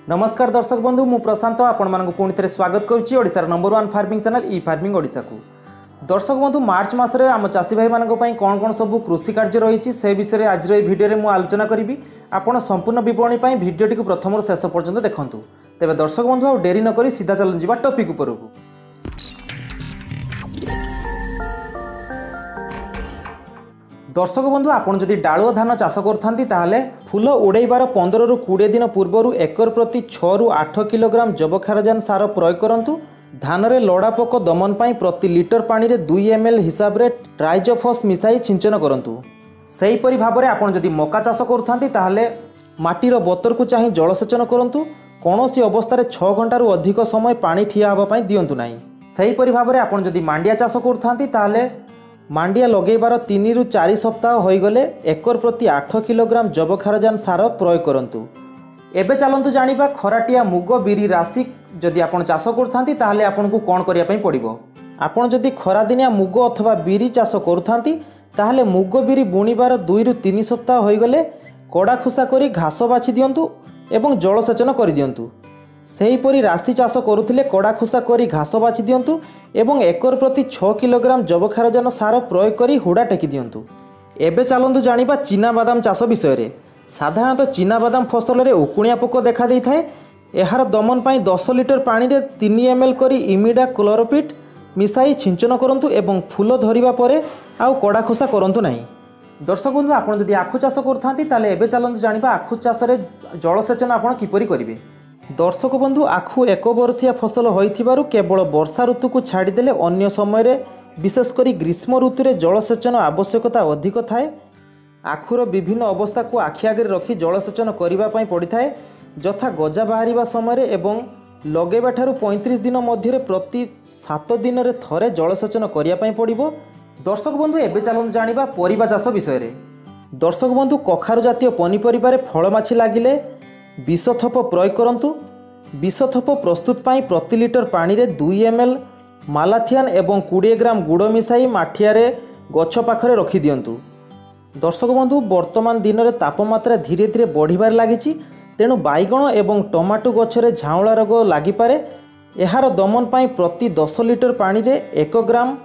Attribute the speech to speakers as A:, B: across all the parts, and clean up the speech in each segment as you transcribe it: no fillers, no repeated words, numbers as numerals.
A: नमस्कार दर्शक बंधु मु प्रशांत आपण मानक पुणी थे स्वागत करुच्ची ओडिशार नंबर 1 फार्मिंग चैनल ई फार्मिंग ओडिशा को। दर्शक बंधु मार्च मासरे आम चाषी भाई मानक पई कोन कोन सब कृषि कार्य रही से विषय आज भिडियो रे मु आलोचना करी। आपण संपूर्ण विवरणी पई भिडियोटी को प्रथम शेष पर्यंत देखंतु। तेबे दर्शक बंधु आ डेरी न करी सीधा चलन जिबा टॉपिक ऊपर को। दर्शक बंधु आपन जदि डालुआ धान चाष करथांती ताहाले फूल उड़ेबार 15 रु 20 दिन पूर्व एकर प्रति 6 रु 8 किलोग्राम जैवखारजान सार प्रयोग करंतु। धान रे लड़ा पोक दमन पाई प्रति लिटर पानी रे 2 ml हिसाब रे ट्राइजोफॉस मिसाई सिंचन करंतु। सेही परि भाबरे आपन जदि मका चाष करथांती ताहाले माटीर बतर को चाहि जलसेचन करंतु। कोनोसी अवस्था रे 6 घंटा रु अधिक समय पानी ठिया हबा पाई दियंतु नाही। सेही परि भाबरे आपन जदि मांडिया चाष करथांती ताहाले मांडिया लगेबार 3 रु 4 सप्ताह होईगले एकर प्रति 8 किलोग्राम जैवखारजान सार प्रयोग करंतु। एबे चलंतु जानिबा खराटिया मुग बिरी राशि जदि आपन चाष करथांती ताहाले आपनको कोन करिया पई पड़िबो। आपन जदि खरा दिनिया मुग अथवा बिरी चाष करथांती ताहाले मुग बिरी बुणीबार 2 रु 3 सप्ताह होईगले कड़ा खुसा करी घास बाछि दियंतु एवं जलसेचन करि दियंतु। सेहीपरि राशि चाष करुथिले कड़ा खुसा करी घास बाछि दियंतु एवं एकर प्रति 6 किलोग्राम जैवखारजान सार प्रयोग करी हुड़ा टेकी दियंतु। एबे चलंतु जानिबा चीना बादाम चाष विषय रे। साधारणतः चीना बादाम फसल रे उकुणिया पोक देखा देई थाए। एहार दमन पाई 10 लिटर पानी रे 3 ml करी इमिडा क्लोरोपिट मिसाई सिंचन करंतु एवं फूल धरिबा परे आउ कड़ा खुसा करंतु नाही। दर्शक बंधु आपन जदि आखु चाष करथांती ताले एबे चलंतु जानिबा आखु चाष रे जलसेचन आपन किपरि करिवे। दर्शक बंधु आखु 1 वर्षिया फसल होइथिबारु केवल वर्षा ऋतु को छाड़ीदेले अन्य समय रे विशेषकर ग्रीष्म ऋतु रे जलसेचन आवश्यकता अधिक थाए। आखुर विभिन्न अवस्था को आखि आगे रखी जलसेचन करबा पई पड़िथाए। जथा गजा बाहरिबा समय रे एवं लगेबा ठारू 35 दिन मध्य प्रति 7 दिन रे थरे जलसेचन करिया पई पड़िबो। दर्शक बंधु एबे चलंतु जानिबा परिबा चाष विषय रे। दर्शक बंधु कखारु जातीय पनीपरिबा रे फल माछी लागिले विषथप प्रयोग करंतु। विषथप प्रस्तुत पाई प्रति लिटर पानी रे 2 ml मालाथियन एवं 20 ग्राम गुड़ मिसाई माठिया रे गछ पाखरे रखी दियंतु। दर्शक बंधु वर्तमान दिन में तापमात्रा धीरे धीरे बढ़िबार लागिछि, तेणु बैगण एवं टमाटो गछरे झाउला रोग लागिपारे। एहार दमन पाई प्रति 10 लिटर पानी रे 1 ग्राम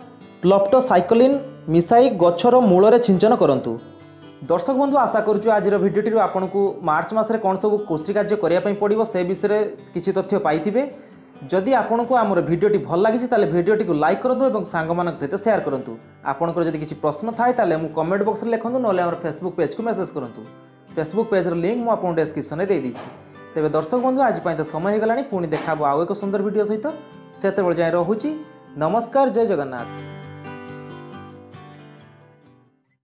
A: प्लप्टोसाइक्लिन मिसाई गछर मूल रे सिंचन करंतु। दर्शक बंधु आशा करूँ आज भिडियोटी आपको मार्च मासरे कौन सब कृषि कार्य करने पड़ो से विषय किसी तथ्य पाइबे। जदि आपन को आमर भिडियोटी भल लगी ताले भिडियोटी को लाइक करदु एवं सांग मान सहित शेयर करंतु। आपनकर जदि किसी प्रश्न थाए ताले मु कमेंट बॉक्स रे लिखंतु नले हमर फेसबुक पेज को मेसेज करंतु। फेसबुक पेज रो लिंक मु आपन डिस्क्रिप्शन रे दे दीछि। तेबे दर्शक बंधु आज पई तो समय हो गलानी, पुणी देखाबो आउ एक सुंदर वीडियो सहित। सेते बेल जाय रहूछि। नमस्कार, जय जगन्नाथ।